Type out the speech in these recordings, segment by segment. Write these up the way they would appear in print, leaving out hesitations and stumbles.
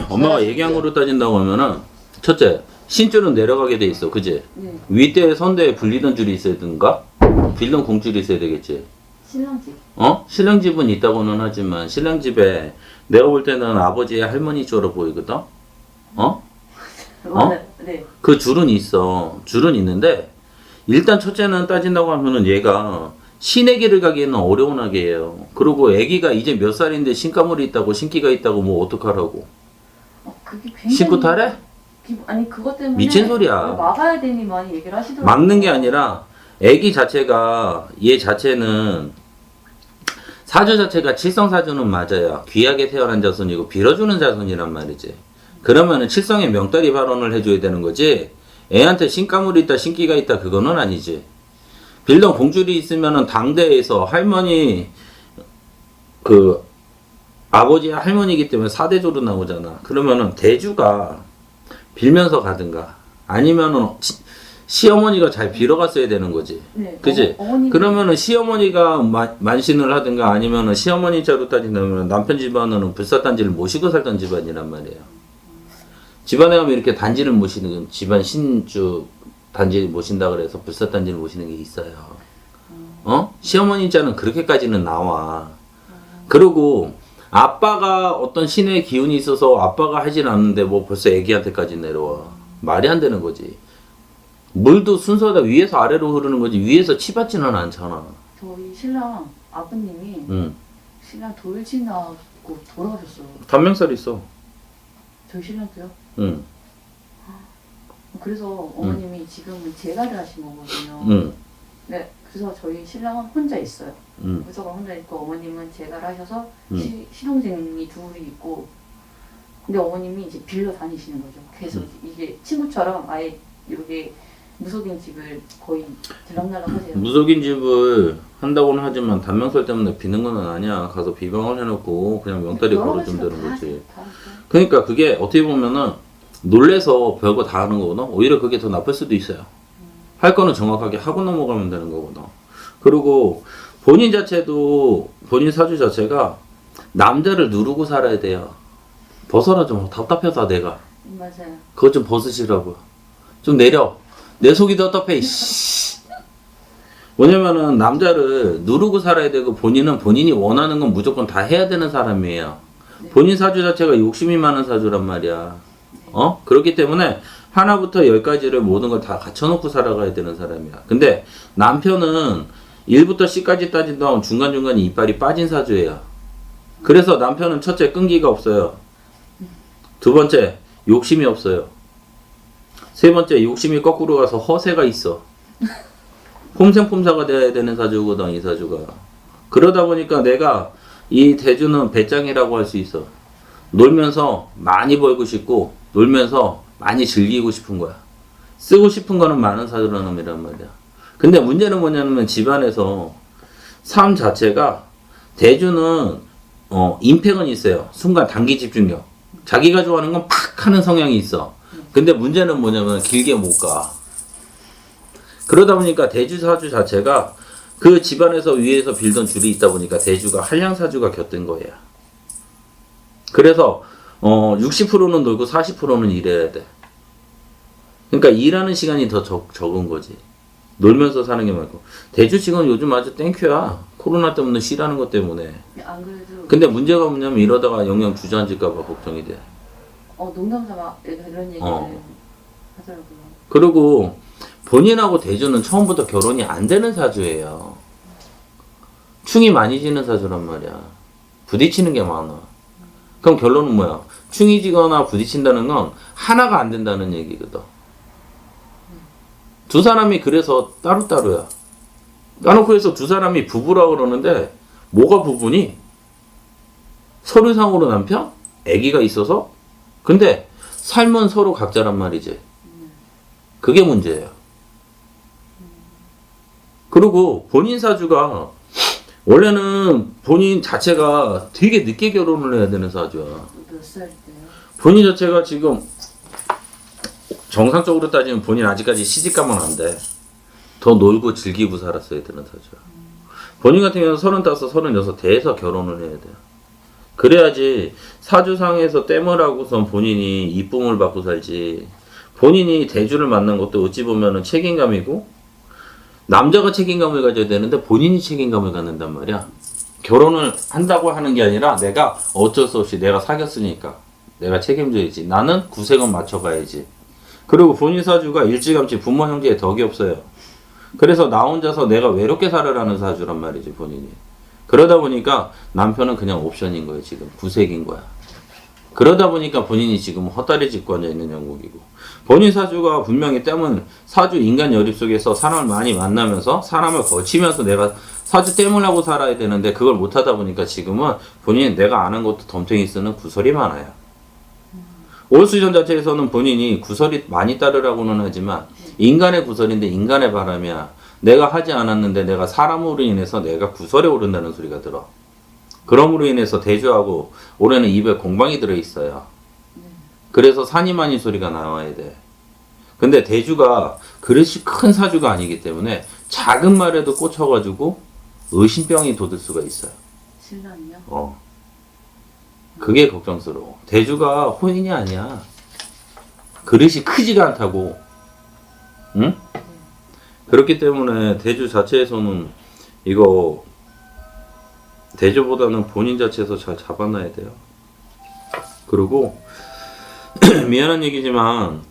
엄마가 얘기한 거로 따진다고 하면은 첫째 신줄은 내려가게 돼 있어, 그지? 네. 윗대 선대에 불리던 줄이 있어야 되는가? 빌던 공줄이 있어야 되겠지. 신랑집. 신랑집은 있다고는 하지만 신랑집에 내가 볼 때는 아버지의 할머니 쪽으로 보이거든. 네. 그 줄은 있어. 줄은 있는데 일단 첫째는 따진다고 하면은 얘가 신애기를 가기에는 어려운 아기예요. 그리고 애기가 이제 몇 살인데 신가물이 있다고 신기가 있다고 뭐 어떡하라고. 그게 굉장히. 신고 탈해? 아니 그것 때문에. 미친 소리야. 막아야 되니 많이 얘기를 하시더라고요. 막는 게 아니라 애기 자체가 얘 자체는 사주 자체가 칠성사주는 맞아요. 귀하게 태어난 자손이고 빌어주는 자손이란 말이지. 그러면은 칠성의 명다리 발언을 해줘야 되는 거지. 애한테 신가물이 있다 신기가 있다 그거는 아니지. 빌던 공줄이 있으면은 당대에서 할머니 그 아버지 할머니이기 때문에 사대조로 나오잖아. 그러면은 대주가 빌면서 가든가 아니면은 시어머니가 잘 빌어갔어야 되는 거지. 네. 그지? 그러면은 시어머니가 만신을 하든가 아니면은 시어머니 자로 따진다면 남편 집안은 불사단지를 모시고 살던 집안이란 말이에요. 집안에 가면 이렇게 단지를 모시는 집안 신주 단지를 모신다 그래서 불사단지를 모시는 게 있어요. 시어머니 자는 그렇게까지는 나와. 그리고 아빠가 어떤 신의 기운이 있어서 아빠가 하진 않는데 뭐 벌써 애기한테까지 내려와. 말이 안 되는 거지. 물도 순서가 위에서 아래로 흐르는 거지 위에서 치받지는 않잖아. 저희 신랑 아버님이 신랑 돌진 나고 돌아가셨어요. 단명살 있어. 저희 신랑도요? 응. 그래서 어머님이 지금은 재가를 하신 거거든요. 네, 그래서 저희 신랑은 혼자 있어요. 무조건 혼자 있고 어머님은 재가를 하셔서 신혼생이 둘이 있고, 근데 어머님이 이제 빌려 다니시는 거죠. 계속 이게 친구처럼 아예 여기 무속인 집을 거의 들락날락 하세요. 무속인 집을 한다고는 하지만 단명살 때문에 비는 건 아니야. 가서 비방을 해놓고 그냥 명다리 걸어주면 되는 거지. 그러니까 그게 어떻게 보면은 놀래서 별거 다 하는 거거든. 오히려 그게 더 나쁠 수도 있어요. 할 거는 정확하게 하고 넘어가면 되는 거거든. 그리고 본인 자체도 본인 사주 자체가 남자를 누르고 살아야 돼요. 벗어라 좀 답답해서 내가. 맞아요. 그것 좀 벗으시라고. 좀 내려. 내 속이 답답해. 뭐냐면은 남자를 누르고 살아야 되고 본인은 본인이 원하는 건 무조건 다 해야 되는 사람이에요. 본인 사주 자체가 욕심이 많은 사주란 말이야. 그렇기 때문에 하나부터 열까지를 모든 걸 다 갖춰놓고 살아가야 되는 사람이야. 근데 남편은 1부터 C까지 따진다면 중간중간에 이빨이 빠진 사주예요. 그래서 남편은 첫째 끈기가 없어요. 두 번째 욕심이 없어요. 세 번째 욕심이 거꾸로 가서 허세가 있어. 폼생폼사가 돼야 되는 사주거든 이 사주가. 그러다 보니까 내가 이 대주는 배짱이라고 할 수 있어. 놀면서 많이 벌고 싶고 놀면서 많이 즐기고 싶은 거야. 쓰고 싶은 거는 많은 사주라는 놈이란 말이야. 근데 문제는 뭐냐면 집안에서 삶 자체가 대주는 임팩은 있어요. 순간 단기 집중력. 자기가 좋아하는 건 팍 하는 성향이 있어. 근데 문제는 뭐냐면 길게 못 가. 그러다 보니까 대주 사주 자체가 그 집안에서 위에서 빌던 줄이 있다 보니까 대주가 한량사주가 곁든 거예요. 그래서 60%는 놀고 40%는 일해야 돼. 그러니까 일하는 시간이 더 적은 거지. 놀면서 사는 게 많고. 대주 지금 요즘 아주 땡큐야. 코로나 때문에 쉬라는 것 때문에. 안 그래도. 근데 문제가 뭐냐면 이러다가 영영 주저앉을까 봐 걱정이 돼. 농담삼아 이런 얘기를 하더라고요. 그리고 본인하고 대주는 처음부터 결혼이 안 되는 사주예요. 충이 많이 지는 사주란 말이야. 부딪히는 게 많아. 그럼 결론은 뭐야? 충이 지거나 부딪힌다는 건 하나가 안 된다는 얘기거든. 두 사람이 그래서 따로따로야. 까놓고 해서 두 사람이 부부라고 그러는데 뭐가 부부니? 서류상으로 남편? 아기가 있어서? 근데 삶은 서로 각자란 말이지. 그게 문제예요. 그리고 본인 사주가 원래는 본인 자체가 되게 늦게 결혼을 해야 되는 사주야. 몇 살 때요? 본인 자체가 지금 정상적으로 따지면 본인 아직까지 시집가면 안 돼. 더 놀고 즐기고 살았어야 되는 사주야. 본인 같은 경우는 35, 36 돼서 결혼을 해야 돼. 그래야지 사주상에서 땜을 하고선 본인이 이쁨을 받고 살지. 본인이 대주를 만난 것도 어찌 보면은 책임감이고, 남자가 책임감을 가져야 되는데 본인이 책임감을 갖는단 말이야. 결혼을 한다고 하는 게 아니라 내가 어쩔 수 없이 내가 사귀었으니까 내가 책임져야지. 나는 구색은 맞춰가야지. 그리고 본인 사주가 일찌감치 부모 형제에 덕이 없어요. 그래서 나 혼자서 내가 외롭게 살아라는 사주란 말이지, 본인이. 그러다 보니까 남편은 그냥 옵션인 거예요, 지금. 구색인 거야. 그러다 보니까 본인이 지금 헛다리 짚고 앉아있는 형국이고. 본인 사주가 분명히 땜은 사주 인간 열입 속에서 사람을 많이 만나면서 사람을 거치면서 내가 사주 땜을 하고 살아야 되는데 그걸 못하다 보니까 지금은 본인 내가 아는 것도 덤탱이 쓰는 구설이 많아요. 올수전 자체에서는 본인이 구설이 많이 따르라고는 하지만 인간의 구설인데 인간의 바람이야. 내가 하지 않았는데 내가 사람으로 인해서 내가 구설에 오른다는 소리가 들어. 그럼으로 인해서 대주하고 올해는 입에 공방이 들어있어요. 그래서 산이만이 소리가 나와야 돼. 근데 대주가 그릇이 큰 사주가 아니기 때문에 작은 말에도 꽂혀가지고 의심병이 돋을 수가 있어요. 신랑이요? 그게 걱정스러워. 대주가 호인이 아니야. 그릇이 크지가 않다고. 응? 그렇기 때문에 대주 자체에서는 이거 대주보다는 본인 자체에서 잘 잡아놔야 돼요. 그리고 미안한 얘기지만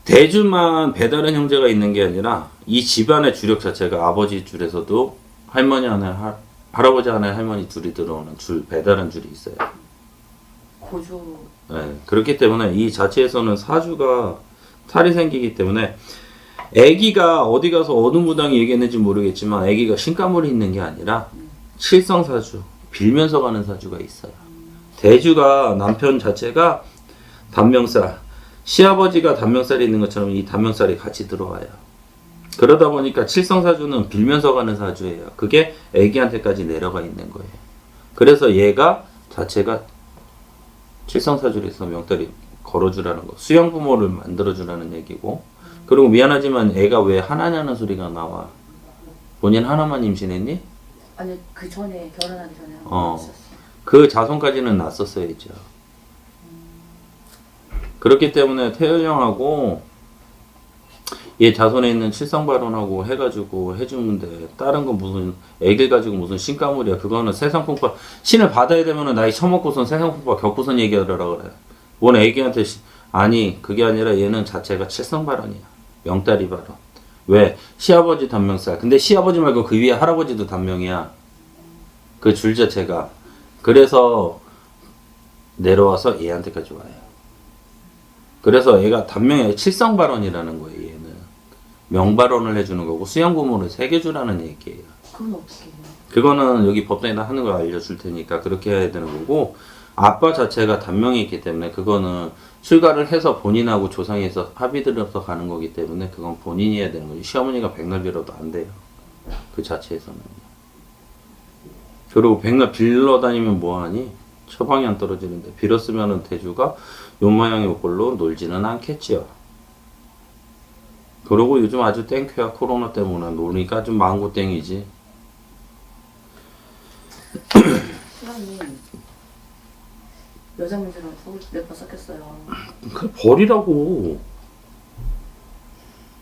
대주만 배다른 형제가 있는 게 아니라 이 집안의 주력 자체가 아버지 줄에서도 할머니 하나 할아버지 하나 할머니 둘이 들어오는 줄 배다른 줄이 있어요. 고조. 네, 그렇기 때문에 이 자체에서는 사주가 탈이 생기기 때문에 애기가 어디 가서 어느 무당이 얘기했는지 모르겠지만 애기가 신가물이 있는 게 아니라 칠성사주, 빌면서 가는 사주가 있어요. 대주가 남편 자체가 단명살, 시아버지가 단명살이 있는 것처럼 이 단명살이 같이 들어와요. 그러다 보니까 칠성사주는 빌면서 가는 사주예요. 그게 애기한테까지 내려가 있는 거예요. 그래서 얘가 자체가 칠성사주에서 명달이 걸어주라는 거, 수영부모를 만들어주라는 얘기고. 그리고 미안하지만 애가 왜 하나냐는 소리가 나와. 본인 하나만 임신했니? 아니, 그 전에 결혼하기 전에 있었어요. 그 자손까지는 났었어야죠. 그렇기 때문에 태열 형하고 얘 자손에 있는 칠성발언하고 해가지고 해주는데 다른 건 무슨 애길 가지고 무슨 신가물이야. 그거는 세상풍파 신을 받아야 되면은 나이 처먹고선 세상풍파 겪고선 얘기하려라 그래. 뭔 애기한테 아니 그게 아니라 얘는 자체가 칠성발언이야. 명다리 발언. 왜? 시아버지 단명살. 근데 시아버지 말고 그 위에 할아버지도 단명이야. 그 줄 자체가. 그래서 내려와서 얘한테까지 와요. 그래서 얘가 단명의 칠성발언이라는 거예요. 얘는 명발언을 해주는 거고 수양부모를 새겨주라는 얘기예요. 그건 어떻게 해요? 그거는 여기 법당에다 하는 거 알려줄 테니까 그렇게 해야 되는 거고, 아빠 자체가 단명이 있기 때문에 그거는 출가를 해서 본인하고 조상에서 합의 들어서 가는 거기 때문에 그건 본인이 해야 되는 거지. 시어머니가 백날 빌어도 안 돼요. 그 자체에서는. 그리고 백날 빌러 다니면 뭐하니? 처방이 안 떨어지는데 빌었으면은 대주가 요 모양의 옷걸로 놀지는 않겠지요. 그리고 요즘 아주 땡큐야. 코로나 때문에 노니까 좀 망고 땡이지. 신랑님 여자 문제랑 몇번 섞였어요. 그래 버리라고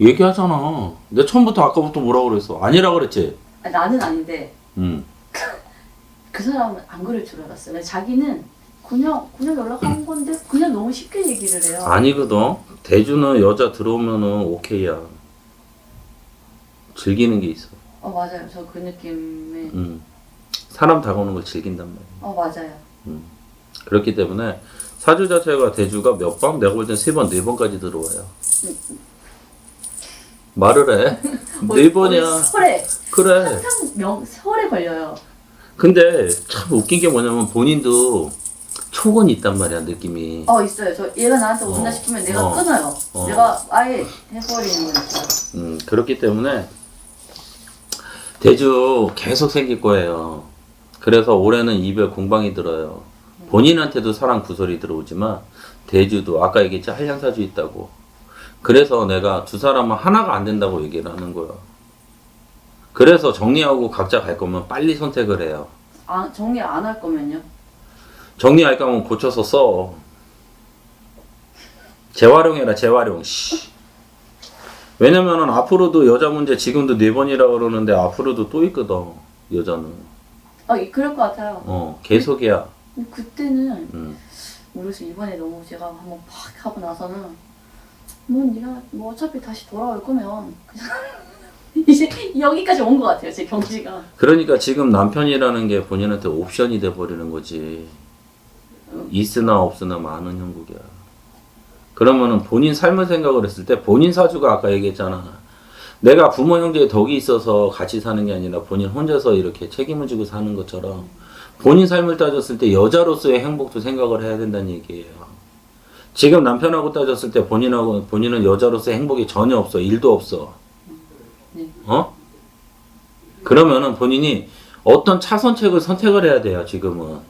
얘기하잖아. 내가 처음부터 아까부터 뭐라고 그랬어? 아니라 그랬지? 아니, 나는 아닌데 그 사람은 안 그럴 줄 알았어요. 근데 자기는 그냥 연락한 건데 그냥 너무 쉽게 얘기를 해요. 아니거든. 대주는 여자 들어오면은 오케이야. 즐기는 게 있어. 맞아요. 저 그 느낌에. 사람 다가오는 걸 즐긴단 말이야. 맞아요. 그렇기 때문에 사주 자체가 대주가 몇 번? 내가 볼 땐 3번, 4번까지 들어와요. 말을 해. 4번이야. 설에. 그래. 항상 설에 걸려요. 근데 참 웃긴 게 뭐냐면 본인도 촉은 있단 말이야, 느낌이. 있어요. 저 얘가 나한테 온다 싶으면 내가 끊어요. 내가 아예 해버리는 거니까. 그렇기 때문에 대주 계속 생길 거예요. 그래서 올해는 이별 공방이 들어요. 본인한테도 사랑 구설이 들어오지만 대주도 아까 얘기했지, 한량사주 있다고. 그래서 내가 두 사람은 하나가 안 된다고 얘기를 하는 거야. 그래서 정리하고 각자 갈 거면 빨리 선택을 해요. 정리 안 할 거면요? 정리할 거면 고쳐서 써. 재활용해라, 재활용. 씨. 왜냐면은 앞으로도 여자 문제 지금도 4번이라 그러는데 앞으로도 또 있거든, 여자는. 그럴 것 같아요. 계속이야. 근데 그때는 그래서 이번에 너무 제가 한번 팍 하고 나서는 네가 뭐 어차피 다시 돌아올 거면 그냥 이제 여기까지 온 것 같아요, 제 경지가. 그러니까 지금 남편이라는 게 본인한테 옵션이 돼버리는 거지. 있으나 없으나 많은 형국이야. 그러면은 본인 삶을 생각을 했을 때 본인 사주가 아까 얘기했잖아. 내가 부모 형제의 덕이 있어서 같이 사는 게 아니라 본인 혼자서 이렇게 책임을 지고 사는 것처럼 본인 삶을 따졌을 때 여자로서의 행복도 생각을 해야 된다는 얘기예요. 지금 남편하고 따졌을 때 본인은 여자로서의 행복이 전혀 없어. 일도 없어. 네. 그러면은 본인이 어떤 차선책을 선택을 해야 돼요, 지금은.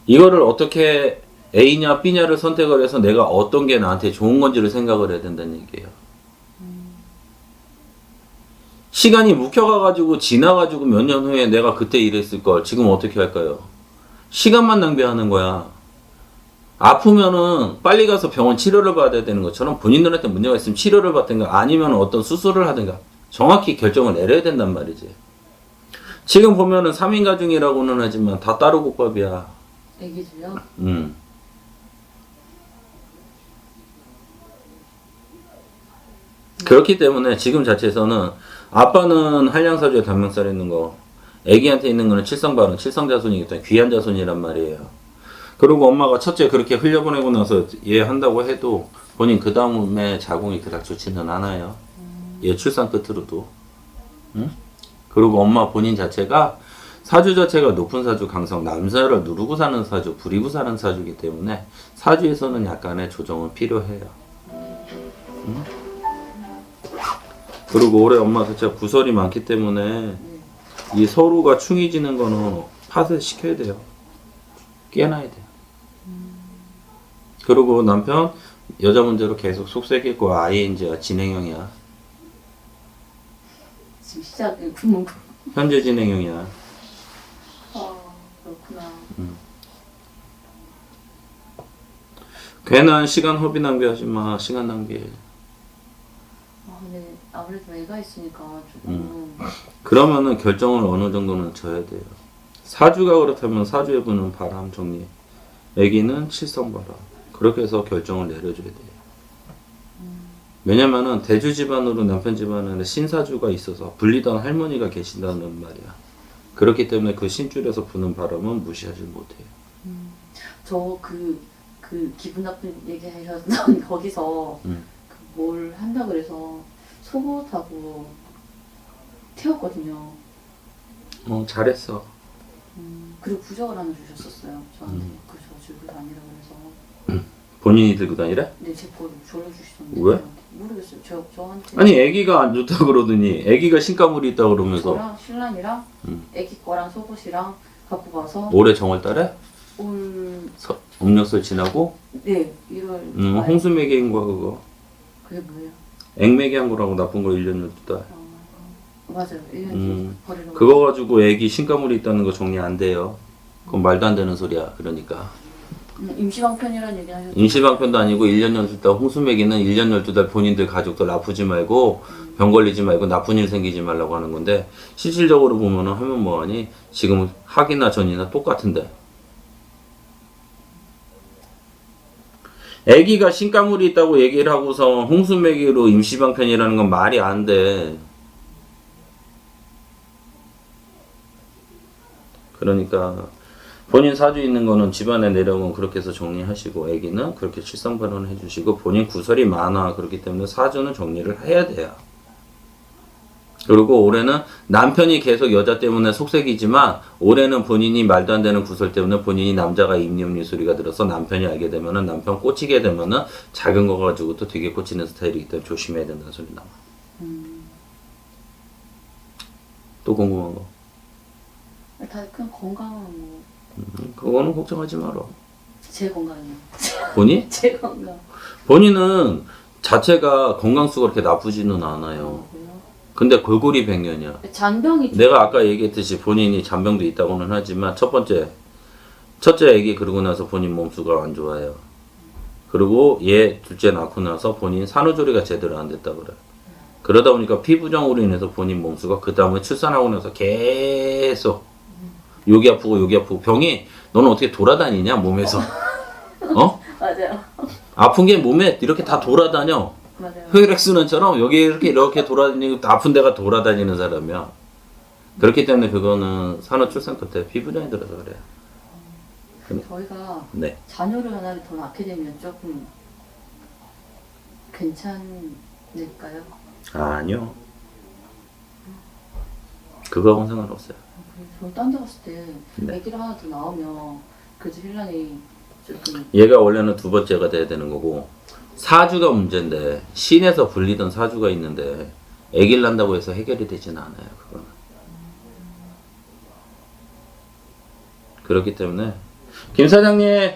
이거를 어떻게 A냐 B냐를 선택을 해서 내가 어떤 게 나한테 좋은 건지를 생각을 해야 된다는 얘기예요. 시간이 묵혀가가지고 지나가지고 몇 년 후에 내가 그때 이랬을 걸 지금 어떻게 할까요? 시간만 낭비하는 거야. 아프면은 빨리 가서 병원 치료를 받아야 되는 것처럼 본인들한테 문제가 있으면 치료를 받든가 아니면 어떤 수술을 하든가 정확히 결정을 내려야 된단 말이지. 지금 보면은 3인 가정이라고는 하지만 다 따로국밥이야. 애기도요? 그렇기 때문에 지금 자체에서는 아빠는 한량사주에 단명살에 있는 거, 애기한테 있는 거는 칠성발언, 칠성자손이기 때문에 귀한 자손이란 말이에요. 그리고 엄마가 첫째 그렇게 흘려보내고 나서 얘 한다고 해도 본인 그 다음에 자궁이 그닥 좋지는 않아요. 얘 출산 끝으로도. 응? 그리고 엄마 본인 자체가 사주 자체가 높은 사주 강성, 남자를 누르고 사는 사주, 부리고 사는 사주이기 때문에 사주에서는 약간의 조정은 필요해요. 응? 그리고 올해 엄마 자체가 구설이 많기 때문에 이 서로가 충이지는 거는 팥을 시켜야 돼요. 깨놔야 돼요. 그리고 남편 여자 문제로 계속 속색이고 아예 이제 진행형이야. 지금 시작이 구멍. 현재 진행형이야. 그렇구나. 괜한 시간 허비 낭비하지 마. 시간 낭비. 근데 아무래도 애가 있으니까 조금. 그러면은 결정을 어느 정도는 져야 돼요. 사주가 그렇다면 사주에 부는 바람 정리. 애기는 칠성바람. 그렇게 해서 결정을 내려줘야 돼요. 왜냐면은 대주 집안으로 남편 집안에는 신사주가 있어서 불리던 할머니가 계신다는 말이야. 그렇기 때문에 그 신줄에서 부는 바람은 무시하지 못해요. 저 그 기분 나쁜 얘기 하셨던 거기서 뭘 한다 그래서 속옷하고 태웠거든요. 잘했어. 그리고 부적을 하나 주셨었어요. 저한테 저 들고 다니라고 해서. 본인이 들고 다니래? 네, 제 거를 졸라주시던데. 왜? 모르겠어요. 저한테. 아니 애기가 안 좋다 그러더니 애기가 신가물이 있다 그러면서 저랑 신랑이랑 애기 거랑 속옷이랑 갖고 가서 올해 정월달에 올 음력설 지나고 네 1월 홍수매개인 거야 그거. 그게 뭐예요? 액매개한 거라고 나쁜 거 1년 12달. 맞아요. 1년 버리는 거. 그거 가지고 애기 신가물이 있다는 거 정리 안 돼요. 그건 말도 안 되는 소리야. 그러니까 임시방편이라는 얘기 하셨죠? 임시방편도 아니고 1년 12달 홍수매기는 1년 12달 본인들 가족들 아프지 말고 병 걸리지 말고 나쁜 일 생기지 말라고 하는 건데 실질적으로 보면은 하면 뭐하니 지금 학이나 전이나 똑같은데 애기가 신가물이 있다고 얘기를 하고서 홍수매기로 임시방편이라는 건 말이 안 돼. 그러니까 본인 사주 있는 거는 집안에 내려오면 그렇게 해서 정리하시고 애기는 그렇게 칠성발언 해주시고 본인 구설이 많아. 그렇기 때문에 사주는 정리를 해야 돼요. 그리고 올해는 남편이 계속 여자 때문에 속색이지만 올해는 본인이 말도 안 되는 구설 때문에 본인이 남자가 입니없니 소리가 들어서 남편이 알게 되면은 남편 꽂히게 되면은 작은 거 가지고 또 되게 꽂히는 스타일이기 때문에 조심해야 된다는 소리 나와. 또 궁금한 거? 다 그냥 건강은 뭐. 그거는 걱정하지 마라. 제 건강이요. 본인? 제 건강. 본인은 자체가 건강수가 그렇게 나쁘지는 않아요. 그래요? 근데 골골이 백년이야. 잔병이 내가 아까 얘기했듯이 본인이 잔병도 있다고는 하지만 첫 번째 첫째 아기 그러고 나서 본인 몸수가 안 좋아요. 그리고 얘 둘째 낳고 나서 본인 산후조리가 제대로 안 됐다 그래. 그러다 보니까 피부정으로 인해서 본인 몸수가 그 다음에 출산하고 나서 계속 여기 아프고 병이 너는 어떻게 돌아다니냐 몸에서 어? 맞아요. 아픈 게 몸에 이렇게 다 돌아다녀. 맞아요. 혈액순환처럼 여기 이렇게 돌아다니고 아픈 데가 돌아다니는 사람이야. 그렇기 때문에 그거는 산후 출산 끝에 피부정이 들어서 그래요. 저희가 네. 자녀를 하나 더 낳게 되면 조금 괜찮을까요? 아니요. 그거하고는 상관없어요. 저는 딴 데 갔을 때 네. 아기를 하나 더 낳으면 그래도 신랑이 조금 얘가 원래는 두 번째가 돼야 되는 거고 사주가 문제인데 신에서 불리던 사주가 있는데 아기를 낳는다고 해서 해결이 되지는 않아요. 그거는. 그렇기 때문에 김 사장님